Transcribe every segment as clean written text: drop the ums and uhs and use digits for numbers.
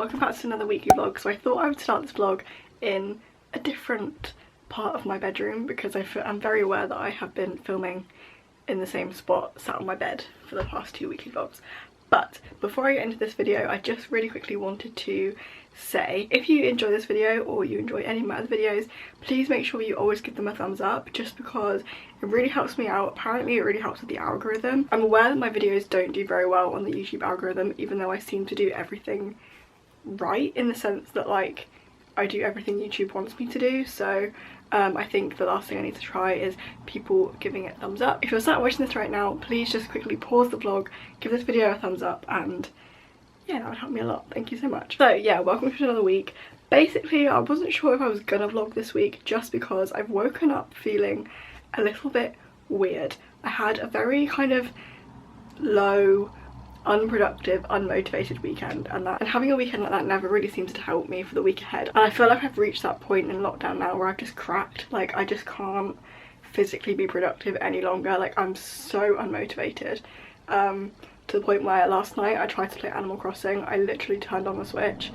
welcome back to another weekly vlog. So I thought I would start this vlog in a different part of my bedroom because I'm very aware that I have been filming in the same spot sat on my bed for the past 2 weekly vlogs. But before I get into this video, I just really quickly wanted to say, if you enjoy this video or you enjoy any of my other videos, please make sure you always give them a thumbs up, just because it really helps me out. Apparently it really helps with the algorithm. I'm aware that my videos don't do very well on the YouTube algorithm, even though I seem to do everything right, in the sense that like I do everything YouTube wants me to do. So I think the last thing I need to try is people giving it thumbs up. If you're sat watching this right now, please just quickly pause the vlog, give this video a thumbs up, and yeah, that would help me a lot. Thank you so much. So yeah, welcome to another week. Basically, I wasn't sure if I was gonna vlog this week just because I've woken up feeling a little bit weird. I had a very kind of low, unproductive, unmotivated weekend, and having a weekend like that never really seems to help me for the week ahead. And I feel like I've reached that point in lockdown now where I've just cracked. Like, I just can't physically be productive any longer. Like, I'm so unmotivated, to the point where last night I tried to play Animal Crossing. I literally turned on the Switch,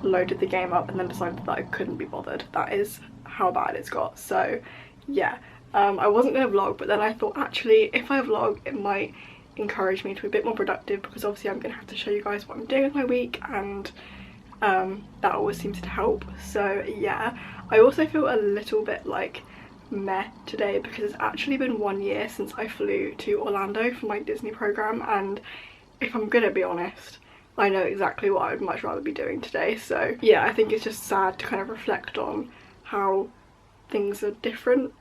loaded the game up, and then decided that I couldn't be bothered. That is how bad it's got. So yeah, I wasn't gonna vlog, but then I thought, actually, if I vlog, it might encourage me to be a bit more productive, because obviously I'm gonna have to show you guys what I'm doing with my week, and that always seems to help. So yeah, I also feel a little bit like meh today because it's actually been 1 year since I flew to Orlando for my Disney program, and if I'm gonna be honest, I know exactly what I would much rather be doing today. So yeah, I think it's just sad to kind of reflect on how things are different,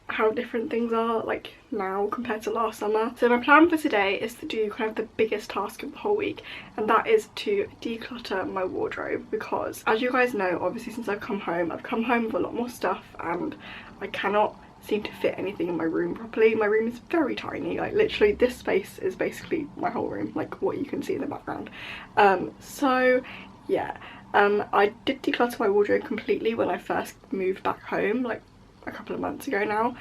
how different things are like now compared to last summer. So my plan for today is to do kind of the biggest task of the whole week, and that is to declutter my wardrobe, because as you guys know, obviously since I've come home with a lot more stuff, and I cannot seem to fit anything in my room properly. My room is very tiny, like literally this space is basically my whole room, like what you can see in the background. So yeah, I did declutter my wardrobe completely when I first moved back home, like a couple of months ago now,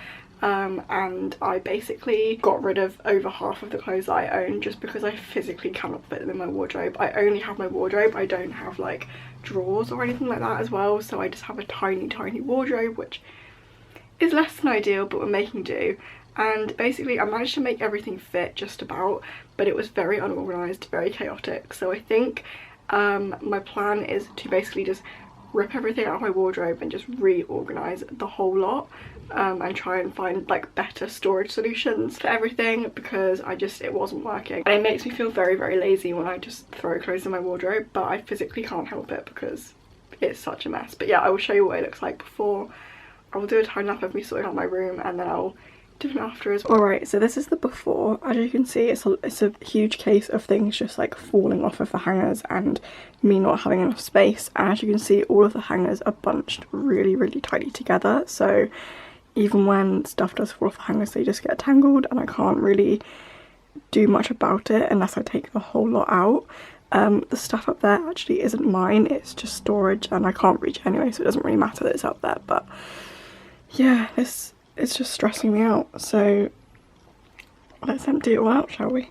and I basically got rid of over half of the clothes that I own just because I physically cannot fit them in my wardrobe. I only have my wardrobe, I don't have like drawers or anything like that as well, so I just have a tiny wardrobe, which is less than ideal, but we're making do. And basically I managed to make everything fit just about, but it was very unorganised, very chaotic. So I think my plan is to basically just rip everything out of my wardrobe and just reorganise the whole lot, and try and find like better storage solutions for everything, because it wasn't working. And it makes me feel very lazy when I just throw clothes in my wardrobe, but I physically can't help it because it's such a mess. But yeah, I will show you what it looks like before. I will do a time lapse of me sorting out my room, and then I'll do an after as well. Alright, so this is the before. As you can see, it's a huge case of things just like falling off of the hangers and me not having enough space. And as you can see, all of the hangers are bunched really tightly together, so even when stuff does fall off the hangers, they just get tangled, and I can't really do much about it unless I take the whole lot out. The stuff up there actually isn't mine, it's just storage, and I can't reach it anyway, so it doesn't really matter that it's up there. But yeah, it's just stressing me out, so let's empty it all out, shall we?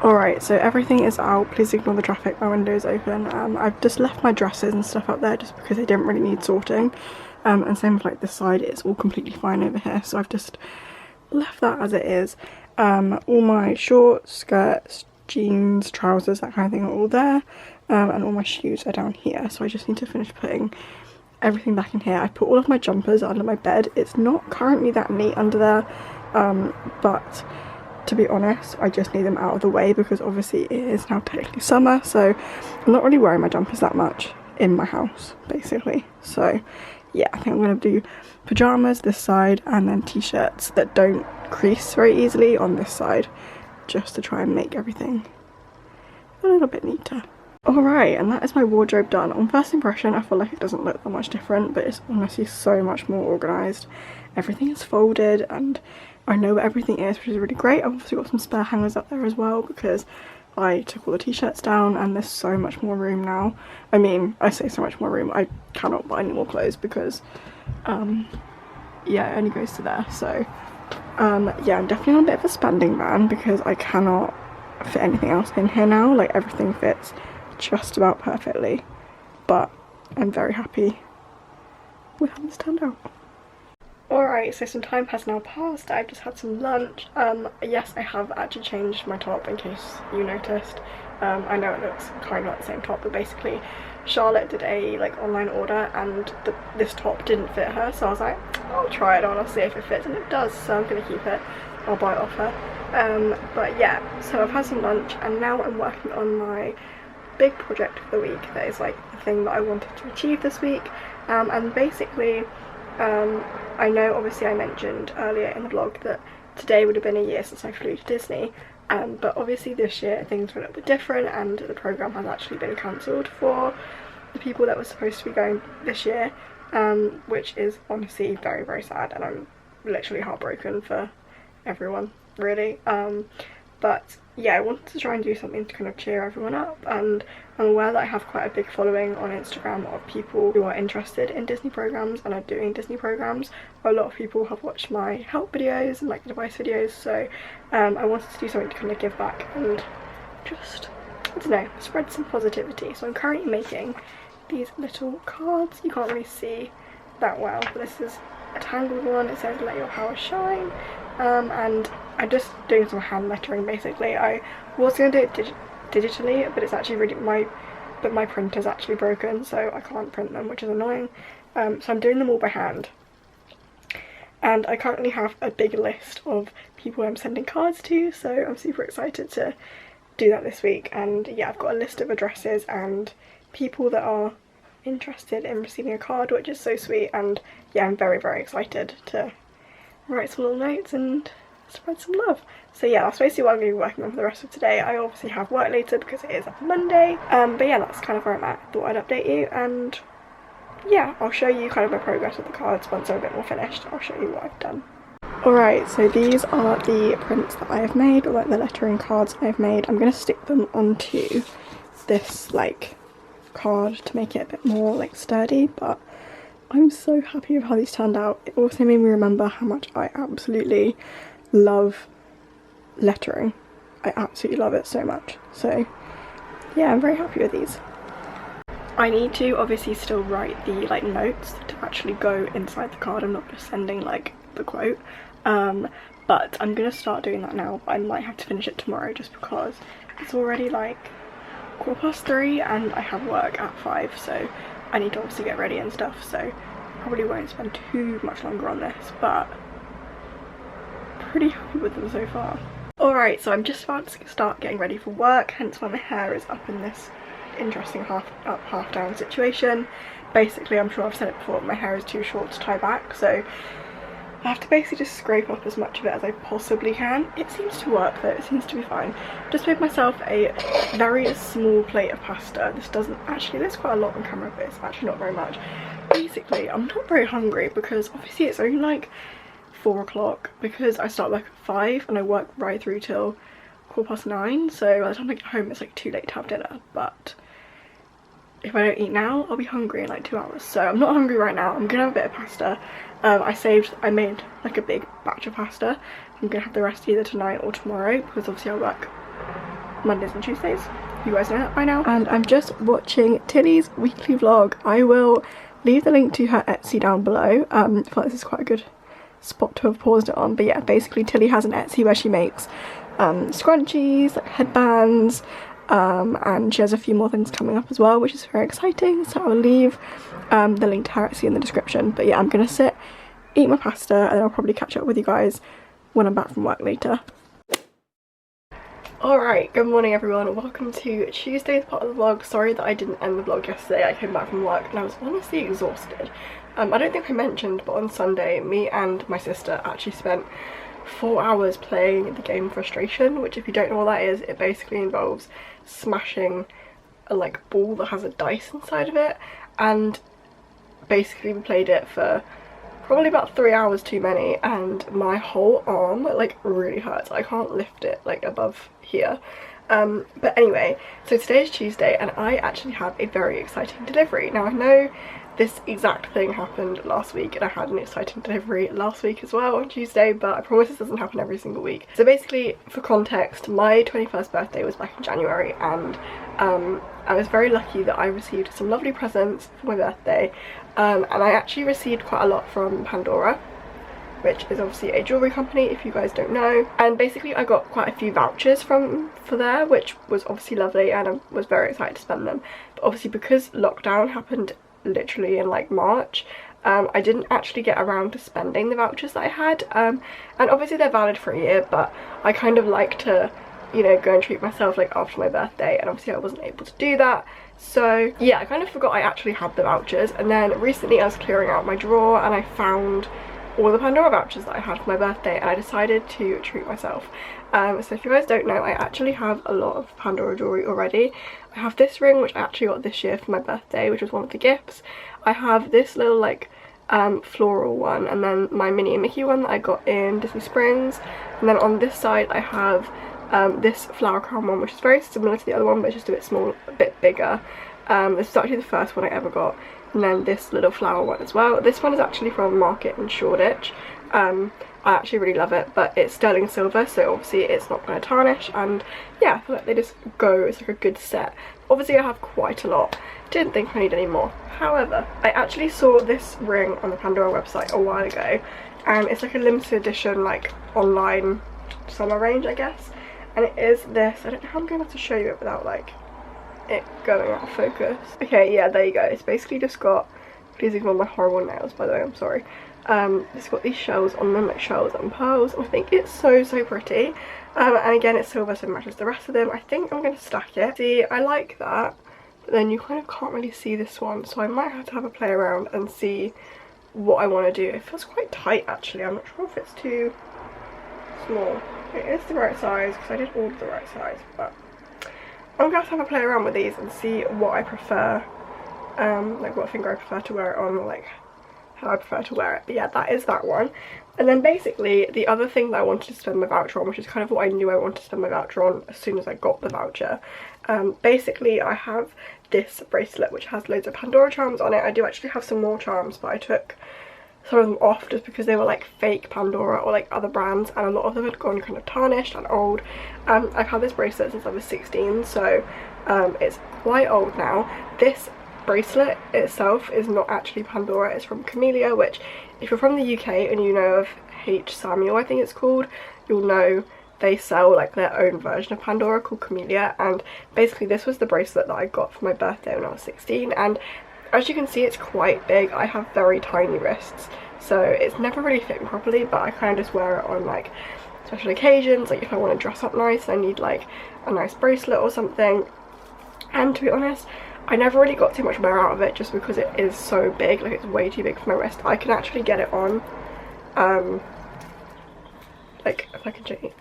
Alright, so everything is out. Please ignore the traffic, my window is open. I've just left my dresses and stuff up there just because they didn't really need sorting. And same with like this side, it's all completely fine over here, so I've just left that as it is. All my shorts, skirts, jeans, trousers, that kind of thing are all there. And all my shoes are down here, so I just need to finish putting everything back in here. I put all of my jumpers under my bed. It's not currently that neat under there, but to be honest, I just need them out of the way because obviously it is now technically summer, so I'm not really wearing my jumpers that much in my house, basically. So yeah, I think I'm going to do pyjamas this side, and then t-shirts that don't crease very easily on this side, just to try and make everything a little bit neater. Alright, and that is my wardrobe done. On first impression, I feel like it doesn't look that much different, but it's honestly so much more organised. Everything is folded and I know where everything is, which is really great. I've also got some spare hangers up there as well because I took all the t-shirts down and there's so much more room now. I mean, I say so much more room, I cannot buy any more clothes because, yeah, it only goes to there. So, yeah, I'm definitely on a bit of a spending ban because I cannot fit anything else in here now. Like, everything fits just about perfectly, but I'm very happy with how this turned out. Alright, so some time has now passed. I've just had some lunch. Yes, I have actually changed my top in case you noticed. I know it looks kind of like the same top, but basically Charlotte did a online order and this top didn't fit her, so I was like, I'll try it on, I'll see if it fits, and it does, so I'm gonna keep it. I'll buy it off her. But yeah, so I've had some lunch and now I'm working on my big project for the week. That is like the thing that I wanted to achieve this week, and basically I know obviously I mentioned earlier in the vlog that today would have been a year since I flew to Disney, but obviously this year things were a little bit different and the programme has actually been cancelled for the people that were supposed to be going this year, which is honestly very, very sad, and I'm literally heartbroken for everyone, really. But yeah, I wanted to try and do something to kind of cheer everyone up, and I'm aware that I have quite a big following on Instagram of people who are interested in Disney programs and are doing Disney programs. A lot of people have watched my help videos and like advice videos, so I wanted to do something to kind of give back and just, I don't know, spread some positivity. So I'm currently making these little cards. You can't really see that well, but this is a tangled one. It says "Let your power shine," and I'm just doing some hand lettering basically. I was going to do it digitally, but it's actually really my printer's actually broken, so I can't print them, which is annoying. So I'm doing them all by hand, and I currently have a big list of people I'm sending cards to, so I'm super excited to do that this week. And yeah, I've got a list of addresses and people that are interested in receiving a card, which is so sweet. And yeah, I'm very, very excited to write some little notes and spread some love. So yeah, that's basically what I'm going to be working on for the rest of today. I obviously have work later because it is a Monday, but yeah, that's kind of where I'm at. Thought I'd update you, and yeah, I'll show you kind of my progress with the cards once I'm a bit more finished. I'll show you what I've done. Alright, so these are the prints that I have made, or like the lettering cards I've made. I'm going to stick them onto this like card to make it a bit more like sturdy, but I'm so happy with how these turned out. It also made me remember how much I absolutely love lettering. I absolutely love it so much. So yeah, I'm very happy with these. I need to obviously still write the like notes to actually go inside the card. I'm not just sending like the quote, but I'm gonna start doing that now. But I might have to finish it tomorrow just because it's already like 3:15 and I have work at 5, so I need to obviously get ready and stuff, so probably won't spend too much longer on this, but pretty happy with them so far. Alright, so I'm just about to start getting ready for work, hence why my hair is up in this interesting half up, half down situation. Basically, I'm sure I've said it before, my hair is too short to tie back, so I have to basically just scrape up as much of it as I possibly can. It seems to work though, it seems to be fine. Just made myself a very small plate of pasta. This doesn't actually, there's quite a lot on camera, but it's actually not very much. Basically, I'm not very hungry because obviously it's only like 4 o'clock because I start work at 5 and I work right through till 9:15, so by the time I get home it's like too late to have dinner. But if I don't eat now, I'll be hungry in like 2 hours, so I'm not hungry right now. I'm gonna have a bit of pasta. I made like a big batch of pasta. I'm gonna have the rest either tonight or tomorrow because obviously I work Mondays and Tuesdays. You guys know that by now. And I'm just watching Tilly's weekly vlog. I will leave the link to her Etsy down below. I feel like this is quite a good spot to have paused it on, but yeah, basically Tilly has an Etsy where she makes scrunchies, like headbands, and she has a few more things coming up as well, which is very exciting, so I'll leave the link to her Etsy in the description. But yeah, I'm gonna sit, eat my pasta, and then I'll probably catch up with you guys when I'm back from work later. Alright, good morning everyone, welcome to Tuesday's part of the vlog. Sorry that I didn't end the vlog yesterday. I came back from work and I was honestly exhausted. I don't think I mentioned, but on Sunday me and my sister actually spent 4 hours playing the game Frustration, which if you don't know what that is, it basically involves smashing a like ball that has a dice inside of it, and basically we played it for probably about 3 hours too many, and my whole arm like really hurts. I can't lift it like above here. But anyway, so today is Tuesday and I actually have a very exciting delivery. Now I know this exact thing happened last week and I had an exciting delivery last week as well on Tuesday, but I promise this doesn't happen every single week. So basically, for context, my 21st birthday was back in January, and I was very lucky that I received some lovely presents for my birthday, and I actually received quite a lot from Pandora, which is obviously a jewellery company if you guys don't know. And basically I got quite a few vouchers for there, which was obviously lovely, and I was very excited to spend them. But obviously because lockdown happened literally in like March, I didn't actually get around to spending the vouchers that I had, and obviously they're valid for a year, but I kind of like to, you know, go and treat myself like after my birthday, and obviously I wasn't able to do that. So yeah, I kind of forgot I actually had the vouchers, and then recently I was clearing out my drawer and I found all the Pandora vouchers that I had for my birthday, and I decided to treat myself. So if you guys don't know, I actually have a lot of Pandora jewellery already. I have this ring, which I actually got this year for my birthday, which was one of the gifts. I have this little like floral one, and then my Minnie and Mickey one that I got in Disney Springs, and then on this side I have this flower crown one, which is very similar to the other one but it's just a bit small, a bit bigger. This is actually the first one I ever got. And then this little flower one as well. This one is actually from Market in Shoreditch. I actually really love it, but it's sterling silver, so obviously it's not going to tarnish, and yeah, I feel like they just go, it's like a good set. Obviously I have quite a lot, didn't think I need any more. However, I actually saw this ring on the Pandora website a while ago, and it's like a limited edition like online summer range, I guess, and it is this. I don't know how I'm going to have to show you it without like it going out of focus. Okay, yeah, there you go. It's basically just got, please ignore my horrible nails by the way, I'm sorry. It's got these shells on them, like shells and pearls, and I think it's so pretty. And again, it's silver, so it matches the rest of them. I think I'm going to stack it. See, I like that, but then you kind of can't really see this one, so I might have to have a play around and see what I want to do. It feels quite tight actually. I'm not sure if it's too small. It is the right size because I did order the right size, but I'm going to have a play around with these and see what I prefer, like what finger I prefer to wear it on, or like how I prefer to wear it. But yeah, that is that one. And then basically the other thing that I wanted to spend my voucher on, which is kind of what I knew I wanted to spend my voucher on as soon as I got the voucher, basically I have this bracelet which has loads of Pandora charms on it. I do actually have some more charms, but I took some of them off just because they were like fake Pandora or like other brands, and a lot of them had gone kind of tarnished and old. I've had this bracelet since I was 16, so it's quite old now. This bracelet itself is not actually Pandora, it's from Camellia, which if you're from the UK and you know of H. Samuel, I think it's called, you'll know they sell like their own version of Pandora called Camellia. And basically this was the bracelet that I got for my birthday when I was 16, and as you can see it's quite big. I have very tiny wrists, so it's never really fit me properly, but I kind of just wear it on like special occasions, like if I want to dress up nice and I need like a nice bracelet or something. And to be honest, I never really got too much wear out of it just because it is so big, like it's way too big for my wrist. I can actually get it on, like if I can change,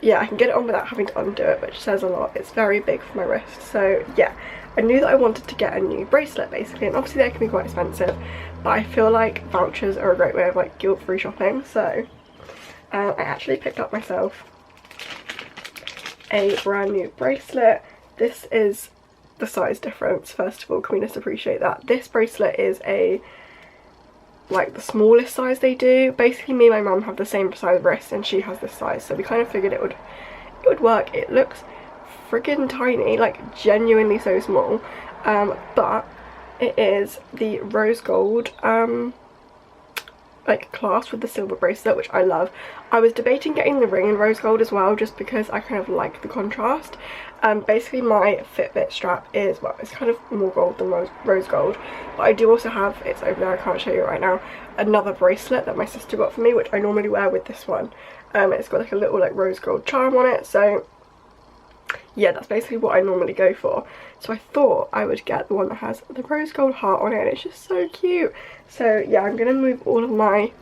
yeah, I can get it on without having to undo it, which says a lot. It's very big for my wrist. So yeah, I knew that I wanted to get a new bracelet basically, and obviously they can be quite expensive, but I feel like vouchers are a great way of like guilt-free shopping. So I actually picked up myself a brand new bracelet. This is the size difference, first of all, can we just appreciate that? This bracelet is a like the smallest size they do. Basically me and my mum have the same size wrist and she has this size, so we kind of figured it would work. It looks freaking tiny, like genuinely so small, but it is the rose gold like clasp with the silver bracelet, which I love. I was debating getting the ring in rose gold as well, just because I kind of like the contrast. Basically my Fitbit strap is, well, it's kind of more gold than rose gold, but I do also have, it's over there, I can't show you right now, another bracelet that my sister got for me, which I normally wear with this one. It's got like a little like rose gold charm on it, so yeah, that's basically what I normally go for. So I thought I would get the one that has the rose gold heart on it, and it's just so cute. So yeah, I'm going to move all of my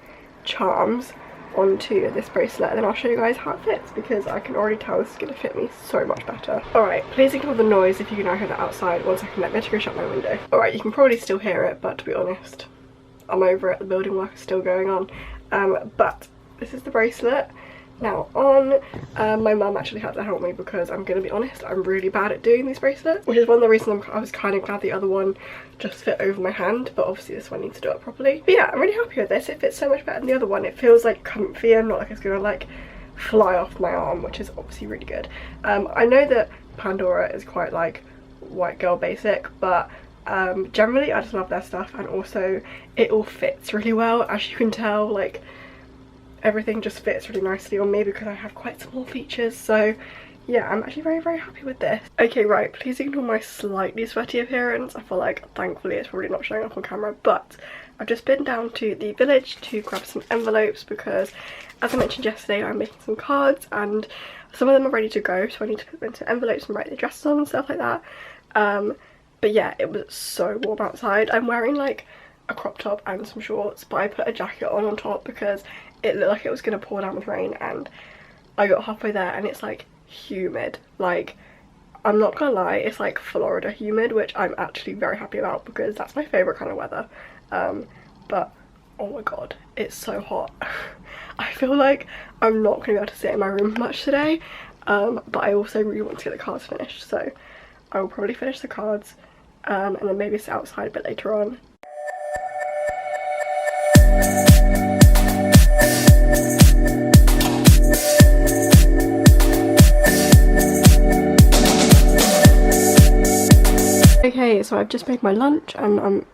charms onto this bracelet, and then I'll show you guys how it fits, because I can already tell this is going to fit me so much better. Alright, please ignore the noise if you can now hear that outside. 1 second, let me go shut my window. Alright, you can probably still hear it, but to be honest, I'm over it. The building work is still going on. But this is the bracelet. Now on, my mum actually had to help me because I'm going to be honest, I'm really bad at doing these bracelets, which is one of the reasons I was kind of glad the other one just fit over my hand, but obviously this one needs to do it properly. But yeah, I'm really happy with this. It fits so much better than the other one. It feels like comfier, not like it's going to like fly off my arm, which is obviously really good. I know that Pandora is quite like white girl basic, but generally I just love their stuff, and also it all fits really well. As you can tell, like everything just fits really nicely on me because I have quite small features. So yeah, I'm actually very happy with this. Okay, right, please ignore my slightly sweaty appearance. I feel like thankfully it's probably not showing up on camera, but I've just been down to the village to grab some envelopes because, as I mentioned yesterday, I'm making some cards and some of them are ready to go, so I need to put them into envelopes and write the addresses on and stuff like that. But yeah, it was so warm outside. I'm wearing like a crop top and some shorts, but I put a jacket on top because it looked like it was going to pour down with rain, and I got halfway there and it's like humid. Like, I'm not gonna lie, it's like Florida humid, which I'm actually very happy about because that's my favourite kind of weather. But oh my god, it's so hot. I feel like I'm not going to be able to sit in my room much today, but I also really want to get the cards finished, so I will probably finish the cards and then maybe sit outside a bit later on. Okay, so I've just made my lunch, and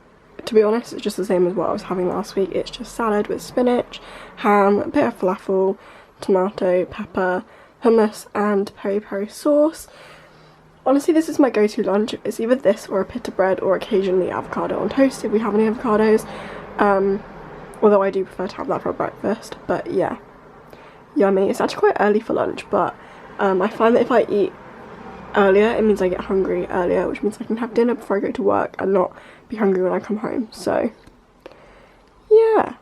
to be honest, it's just the same as what I was having last week. It's just salad with spinach, ham, a bit of falafel, tomato, pepper, hummus and peri-peri sauce. Honestly, this is my go-to lunch. It's either this or a pita bread, or occasionally avocado on toast if we have any avocados. Although I do prefer to have that for breakfast, but yeah, yummy. It's actually quite early for lunch, but I find that if I eat earlier, it means I get hungry earlier, which means I can have dinner before I go to work and not be hungry when I come home. So yeah.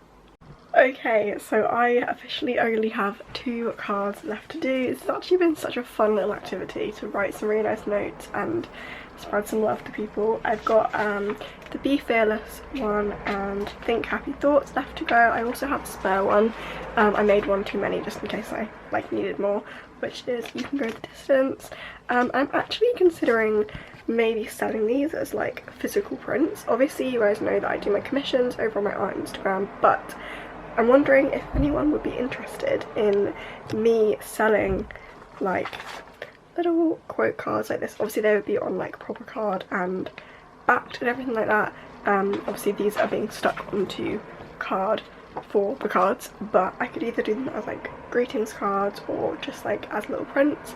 Okay, so I officially only have 2 cards left to do. It's actually been such a fun little activity to write some really nice notes and spread some love to people. I've got the Be Fearless one and Think Happy Thoughts left to go. I also have a spare one. I made one too many just in case I like needed more, which is You Can Go the Distance. I'm actually considering maybe selling these as like physical prints. Obviously you guys know that I do my commissions over on my art Instagram, but I'm wondering if anyone would be interested in me selling like little quote cards like this. Obviously they would be on like proper card and backed and everything like that. Obviously these are being stuck onto card for the cards, but I could either do them as like greetings cards or just like as little prints.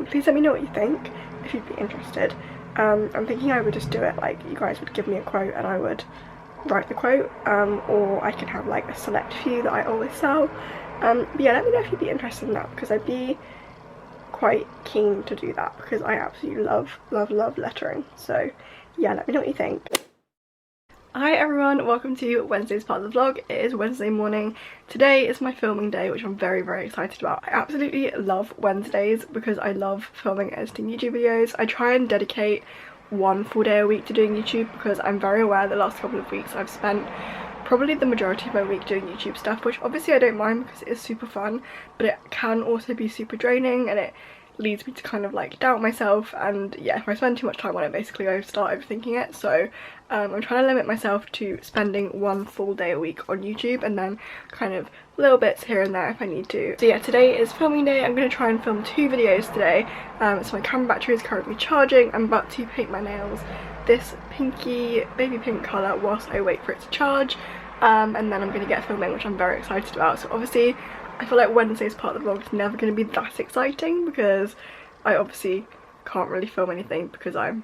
Please let me know what you think if you'd be interested. I'm thinking I would just do it like you guys would give me a quote and I would write the quote, or I can have like a select few that I always sell. But yeah, let me know if you'd be interested in that, because I'd be quite keen to do that because I absolutely love lettering. So yeah, let me know what you think. Hi everyone, welcome to Wednesday's part of the vlog. It is Wednesday morning. Today is my filming day, which I'm very excited about. I absolutely love Wednesdays because I love filming and editing YouTube videos. I try and dedicate 1 full day a week to doing YouTube because I'm very aware the last couple of weeks I've spent probably the majority of my week doing YouTube stuff, which obviously I don't mind because it is super fun, but it can also be super draining and it leads me to kind of like doubt myself, and yeah, if I spend too much time on it basically I start overthinking it. So I'm trying to limit myself to spending 1 full day a week on YouTube and then kind of little bits here and there if I need to. So yeah, today is filming day. I'm going to try and film 2 videos today. So my camera battery is currently charging. I'm about to paint my nails this pinky baby pink colour whilst I wait for it to charge, and then I'm going to get filming, which I'm very excited about. So obviously I feel like Wednesday's part of the vlog is never going to be that exciting because I obviously can't really film anything because I'm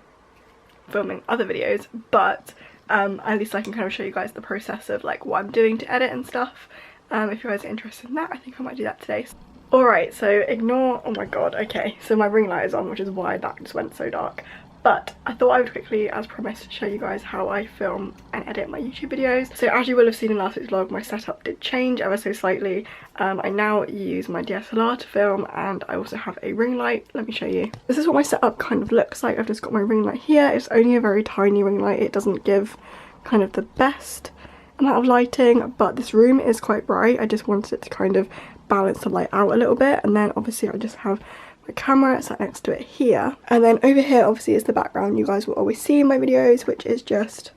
filming other videos, but at least I can kind of show you guys the process of like what I'm doing to edit and stuff. If you guys are interested in that, I think I might do that today. Alright, so ignore, oh my god, okay, so my ring light is on, which is why that just went so dark. But I thought I would quickly, as promised, show you guys how I film and edit my YouTube videos. So as you will have seen in last week's vlog, my setup did change ever so slightly. I now use my DSLR to film, and I also have a ring light. Let me show you. This is what my setup kind of looks like. I've just got my ring light here. It's only a very tiny ring light. It doesn't give kind of the best amount of lighting, but this room is quite bright. I just wanted it to kind of balance the light out a little bit. And then obviously I just have my camera sat next to it here, and then over here obviously is the background you guys will always see in my videos, which is just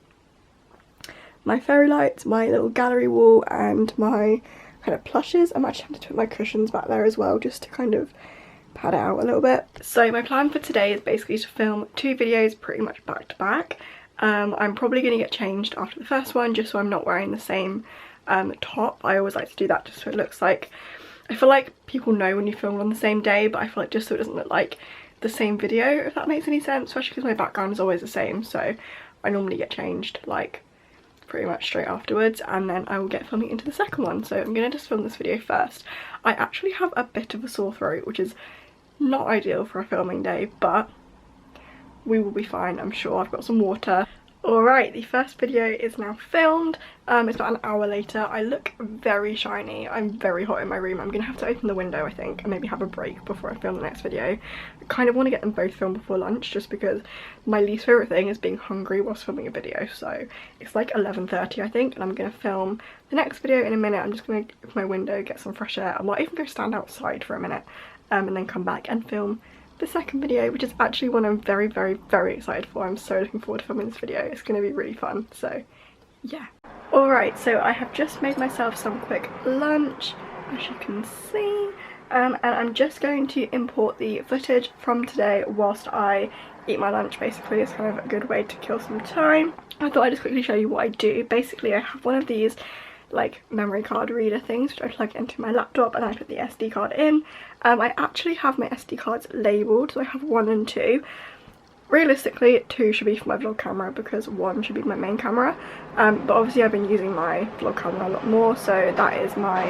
my fairy lights, my little gallery wall, and my kind of plushes. I'm actually having to put my cushions back there as well, just to kind of pad it out a little bit. So my plan for today is basically to film 2 videos pretty much back to back. I'm probably going to get changed after the first one, just so I'm not wearing the same top. I always like to do that just so it looks like, I feel like people know when you film on the same day, but I feel like just so it doesn't look like the same video, if that makes any sense, especially because my background is always the same. So I normally get changed like pretty much straight afterwards, and then I will get filming into the second one. So I'm going to just film this video first. I actually have a bit of a sore throat, which is not ideal for a filming day, but we will be fine, I'm sure. I've got some water. Alright, the first video is now filmed. It's about an hour later. I look very shiny. I'm very hot in my room. I'm gonna have to open the window, I think, and maybe have a break before I film the next video. I kind of want to get them both filmed before lunch, just because my least favourite thing is being hungry whilst filming a video. So it's like 11:30 I think, and I'm gonna film the next video in a minute. I'm just gonna open my window, get some fresh air. I might even go stand outside for a minute, and then come back and film the second video, which is actually one I'm very, very, very excited for. I'm so looking forward to filming this video. It's going to be really fun, so yeah. Alright, so I have just made myself some quick lunch, as you can see, and I'm just going to import the footage from today whilst I eat my lunch. Basically, it's kind of a good way to kill some time. I thought I'd just quickly show you what I do. Basically, I have one of these like memory card reader things which I plug into my laptop, and I put the SD card in. I actually have my SD cards labelled, so I have 1 and 2. Realistically 2 should be for my vlog camera because 1 should be my main camera, but obviously I've been using my vlog camera a lot more, so that is my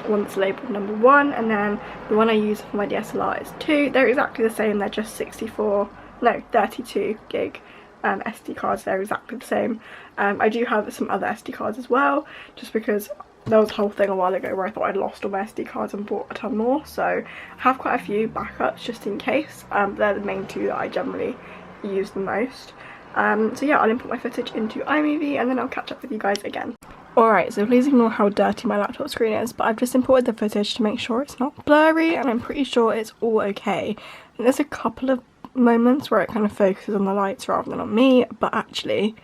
one that's labelled number 1, and then the one I use for my DSLR is 2. They're exactly the same, they're just 32 gig SD cards. They're exactly the same. I do have some other SD cards as well, just because there was a whole thing a while ago where I thought I'd lost all my SD cards and bought a ton more, so I have quite a few backups just in case. They're the main 2 that I generally use the most. So yeah, I'll import my footage into iMovie and then I'll catch up with you guys again. Alright, so please ignore how dirty my laptop screen is, but I've just imported the footage to make sure it's not blurry, and I'm pretty sure it's all okay. And there's a couple of moments where it kind of focuses on the lights rather than on me, but actually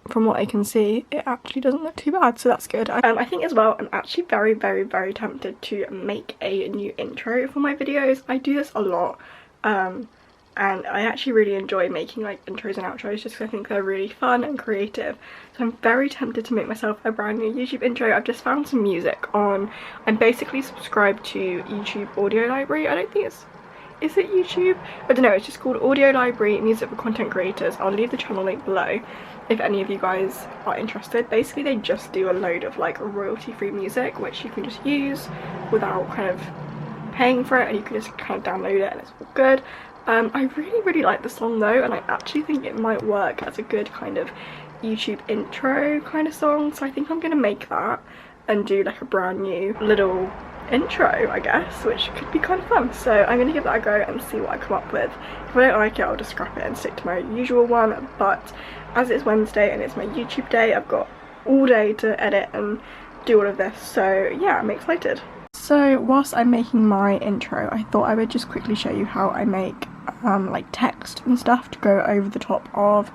from what I can see it actually doesn't look too bad, so that's good. I think as well I'm actually very, very, very tempted to make a new intro for my videos. I do this a lot, and I actually really enjoy making like intros and outros just because I think they're really fun and creative. So I'm very tempted to make myself a brand new YouTube intro. I've just found some music on, I'm basically subscribed to YouTube Audio Library. I don't think it's, is it YouTube? I don't know, it's just called Audio Library Music for Content Creators. I'll leave the channel link below if any of you guys are interested. Basically they just do a load of like royalty-free music which you can just use without kind of paying for it, and you can just kind of download it and it's all good. I really, really like the song though, and I actually think it might work as a good kind of YouTube intro kind of song, so I think I'm gonna make that and do like a brand new little intro, I guess, which could be kind of fun. So I'm gonna give that a go and see what I come up with. If I don't like it, I'll just scrap it and stick to my usual one, but as it's Wednesday and it's my YouTube day, I've got all day to edit and do all of this, so yeah, I'm excited. So whilst I'm making my intro, I thought I would just quickly show you how I make like text and stuff to go over the top of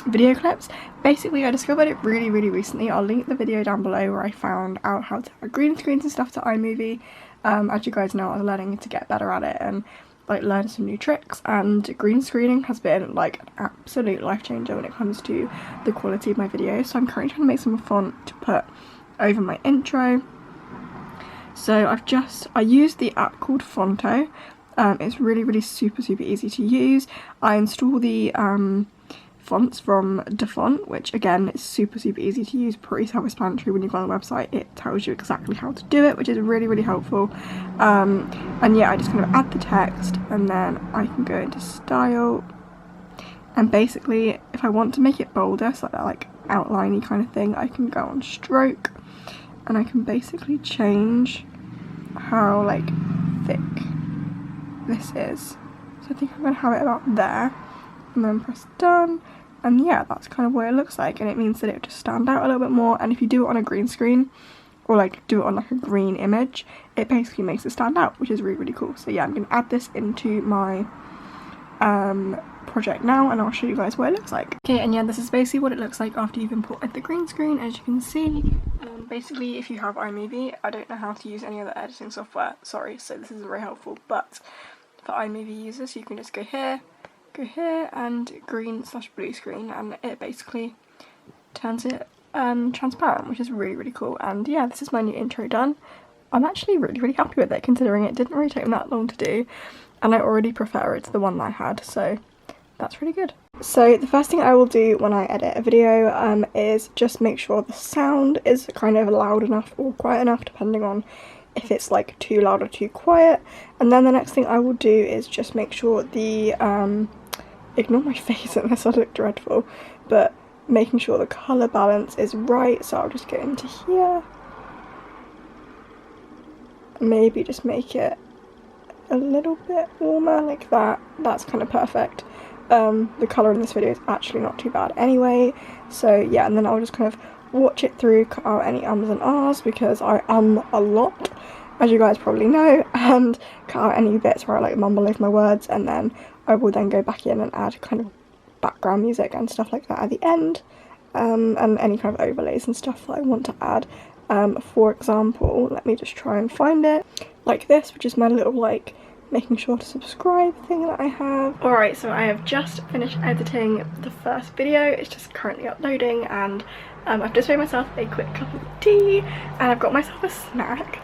video clips. Basically I discovered it really, really recently. I'll link the video down below where I found out how to add green screens and stuff to iMovie. As you guys know, I was learning to get better at it and like learn some new tricks, and green screening has been like an absolute life changer when it comes to the quality of my videos. So I'm currently trying to make some font to put over my intro. So I used the app called Fonto. It's really, really super, super easy to use. I install the fonts from Font, which again is super easy to use, pretty self-explanatory. When you go on the website it tells you exactly how to do it, which is really helpful. And yeah, I just kind of add the text and then I can go into style, and basically if I want to make it bolder, so that like outliney kind of thing, I can go on stroke and I can basically change how like thick this is. So I think I'm going to have it about there, and then press done, and yeah, that's kind of what it looks like, and it means that it will just stand out a little bit more. And if you do it on a green screen, or like do it on like a green image, it basically makes it stand out, which is really cool. So yeah, I'm going to add this into my project now, and I'll show you guys what it looks like. Okay, and yeah, this is basically what it looks like after you've imported the green screen. As you can see, basically if you have iMovie, I don't know how to use any other editing software, sorry, so this is very helpful, but for iMovie users you can just go here and green/blue screen, and it basically turns it transparent, which is really cool. And yeah, this is my new intro done. I'm actually really happy with it, considering it didn't really take me that long to do, and I already prefer it to the one that I had, so that's really good. So the first thing I will do when I edit a video is just make sure the sound is kind of loud enough or quiet enough, depending on if it's like too loud or too quiet. And then the next thing I will do is just make sure the ignore my face unless I look dreadful, but making sure the colour balance is right. So I'll just go into here, maybe just make it a little bit warmer like that. That's kind of perfect. The colour in this video is actually not too bad anyway, so yeah, and then I'll just kind of watch it through, cut out any ums and ahs, because I a lot, as you guys probably know, and cut out any bits where I like mumble over my words, and then I will then go back in and add kind of background music and stuff like that at the end, and any kind of overlays and stuff that I want to add. For example, let me just try and find it, like this, which is my little like making sure to subscribe thing that I have. Alright, so I have just finished editing the first video. It's just currently uploading, and I've just made myself a quick cup of tea, and I've got myself a snack,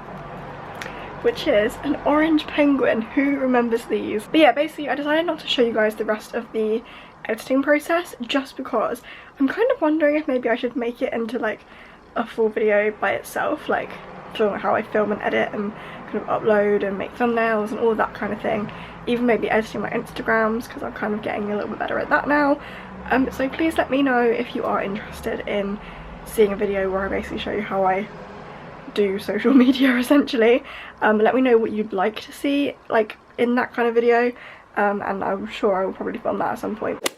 which is an orange penguin. Who remembers these? But yeah, basically I decided not to show you guys the rest of the editing process, just because I'm kind of wondering if maybe I should make it into like a full video by itself, like film how I film and edit and kind of upload and make thumbnails and all that kind of thing, even maybe editing my Instagrams, because I'm kind of getting a little bit better at that now. So please let me know if you are interested in seeing a video where I basically show you how I do social media essentially. Let me know what you'd like to see like in that kind of video, and I'm sure I will probably film that at some point.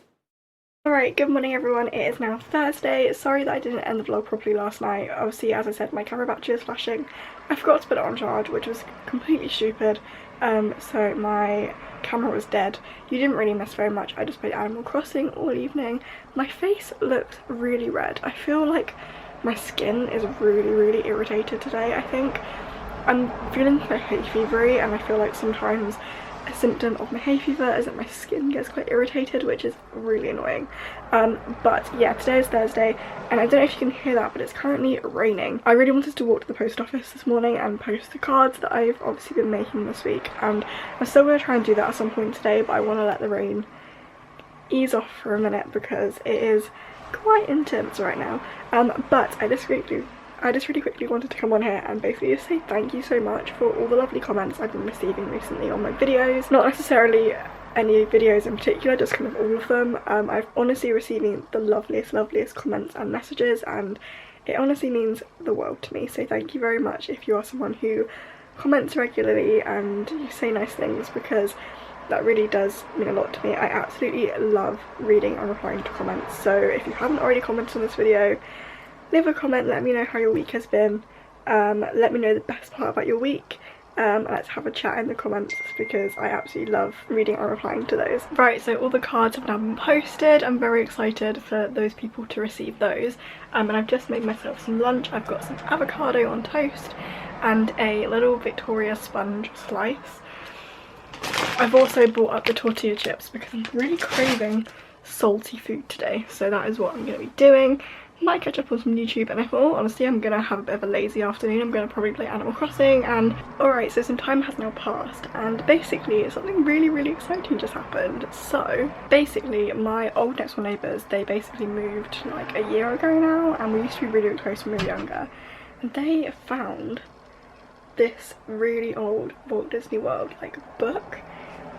Alright, good morning everyone, it is now Thursday. Sorry that I didn't end the vlog properly last night. Obviously, as I said, my camera battery is flashing. I forgot to put it on charge, which was completely stupid. So my camera was dead. You didn't really miss very much. I just played Animal Crossing all evening. My face looks really red. I feel like my skin is really irritated today. I think I'm feeling quite hay fevery, and I feel like sometimes a symptom of my hay fever is that my skin gets quite irritated, which is really annoying. But yeah, today is Thursday, and I don't know if you can hear that, but it's currently raining. I really wanted to walk to the post office this morning and post the cards that I've obviously been making this week, and I'm still going to try and do that at some point today, but I want to let the rain ease off for a minute because it is quite intense right now. But I just really quickly wanted to come on here and basically just say thank you so much for all the lovely comments I've been receiving recently on my videos. Not necessarily any videos in particular, just kind of all of them. I've honestly receiving the loveliest comments and messages, and it honestly means the world to me. So thank you very much if you are someone who comments regularly and you say nice things, because that really does mean a lot to me. I absolutely love reading and replying to comments. So if you haven't already commented on this video, leave a comment, let me know how your week has been, let me know the best part about your week, and let's have a chat in the comments, because I absolutely love reading and replying to those. Right, so all the cards have now been posted. I'm very excited for those people to receive those, and I've just made myself some lunch. I've got some avocado on toast and a little Victoria sponge slice. I've also bought up the tortilla chips because I'm really craving salty food today, so that is what I'm going to be doing. might catch up on some YouTube, and I thought, oh, honestly, I'm gonna have a bit of a lazy afternoon. I'm gonna probably play Animal Crossing. And alright, so some time has now passed, and basically something really exciting just happened. So basically my old next door neighbours, they basically moved like a year ago now, and we used to be really close when we were younger, and they found this really old Walt Disney World like book.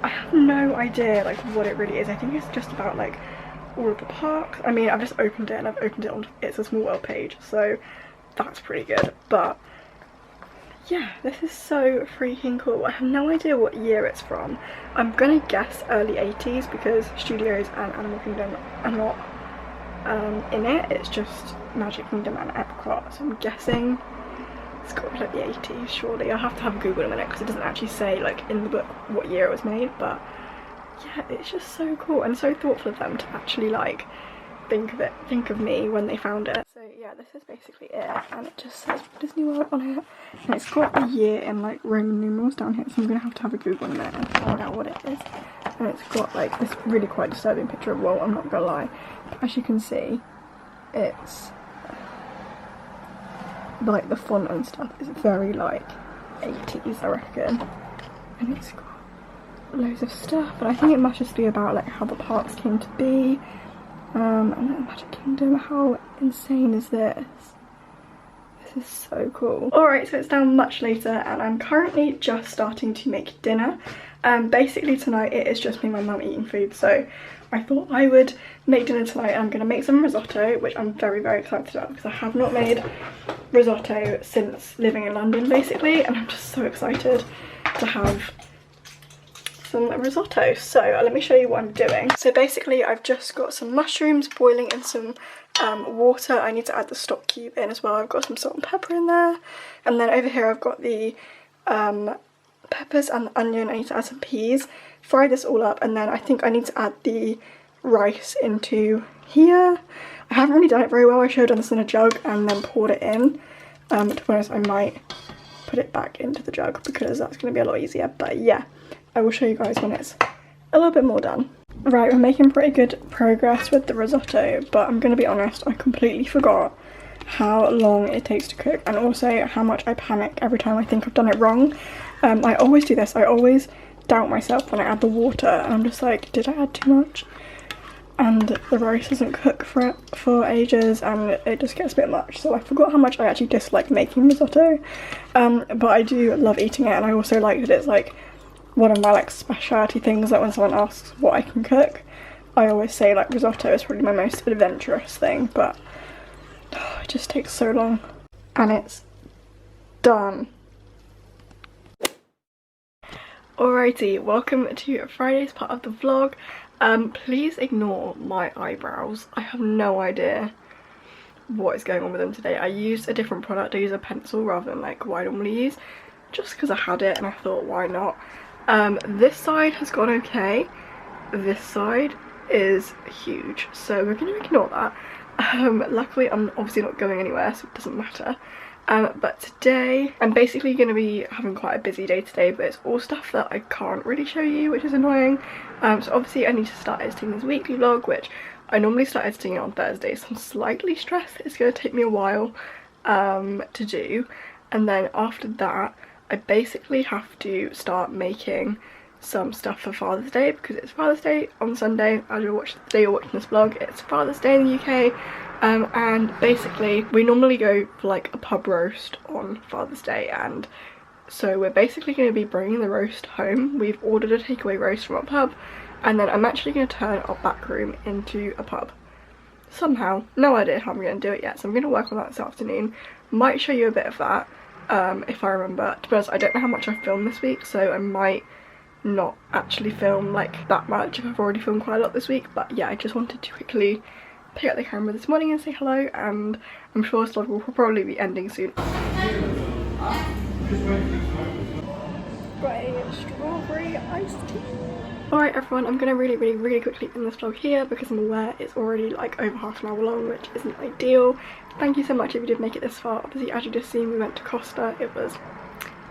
I have no idea like what it really is. I think it's just about like all of the parks. I mean, I've just opened it, and I've opened it on It's a Small World page, so that's pretty good. But yeah, this is so freaking cool. I have no idea what year it's from. I'm gonna guess early 80s because Studios and Animal Kingdom are not in it. It's just Magic Kingdom and Epcot, so I'm guessing it's got to be like the 80s surely. I'll have to have a Google in a minute because it doesn't actually say like in the book what year it was made. But yeah, it's just so cool and so thoughtful of them to actually like think of me when they found it. So yeah, this is basically it, and it just says Disney World on it, and it's got the year in like Roman numerals down here, so I'm gonna have a Google in a minute and find out what it is. And it's got like this really quite disturbing picture of Walt, I'm not gonna lie. But as you can see, it's like the font and stuff is very like 80s, I reckon, and it's got loads of stuff, and I think it must just be about like how the parks came to be, and then Magic Kingdom. How insane is this? This is so cool. Alright, so it's now much later, and I'm currently just starting to make dinner. Basically tonight it is just me and my mum eating food, so I thought I would make dinner tonight. I'm going to make some risotto, which I'm very excited about because I have not made risotto since living in London basically, and I'm just so excited to have some risotto. So let me show you what I'm doing. So basically I've just got some mushrooms boiling in some water. I need to add the stock cube in as well. I've got some salt and pepper in there, and then over here I've got the peppers and the onion. I need to add some peas, fry this all up, and then I think I need to add the rice into here. I haven't really done it very well. I should have done this in a jug and then poured it in. To be honest, I might put it back into the jug because that's going to be a lot easier. But yeah, I will show you guys when it's a little bit more done. Right, we're making pretty good progress with the risotto, but I'm going to be honest, I completely forgot how long it takes to cook, and also how much I panic every time I think I've done it wrong. I always do this. I always doubt myself when I add the water, and I'm just like, did I add too much? And the rice doesn't cook for ages, and it just gets a bit much. So I forgot how much I actually dislike making risotto, but I do love eating it, and I also like that it's like one of my like specialty things. That when someone asks what I can cook, I always say like risotto is probably my most adventurous thing, but it just takes so long. And it's done. Alrighty, welcome to Friday's part of the vlog. Please ignore my eyebrows. I have no idea what is going on with them today. I used a different product. I used a pencil rather than like what I normally use, just because I had it and I thought, why not? This side has gone okay. This side is huge, so we're going to ignore that. Luckily I'm obviously not going anywhere, so it doesn't matter. But today I'm basically going to be having quite a busy day today, but it's all stuff that I can't really show you, which is annoying. So obviously I need to start editing this weekly vlog, which I normally start editing it on Thursday, so I'm slightly stressed. It's going to take me a while to do, and then after that I basically have to start making some stuff for Father's Day, because it's Father's Day on Sunday. As you're watching, the day you're watching this vlog, it's Father's Day in the UK. And basically we normally go for like a pub roast on Father's Day, and so we're basically going to be bringing the roast home. We've ordered a takeaway roast from a pub, and then I'm actually going to turn our back room into a pub somehow. No idea how I'm going to do it yet, so I'm going to work on that this afternoon. Might show you a bit of that if I remember. To be honest, I don't know how much I've filmed this week, so I might not actually film like that much if I've already filmed quite a lot this week. But yeah, I just wanted to quickly pick up the camera this morning and say hello, and I'm sure this vlog will probably be ending soon. Got a strawberry iced tea. Alright everyone, I'm going to really quickly end this vlog here because I'm aware it's already like over half an hour long, which isn't ideal. Thank you so much if you did make it this far. Obviously, as you just seen, we went to Costa. It was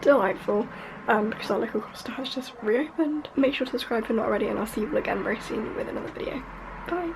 delightful because our local Costa has just reopened. Make sure to subscribe if you're not already, and I'll see you all again very soon with another video. Bye!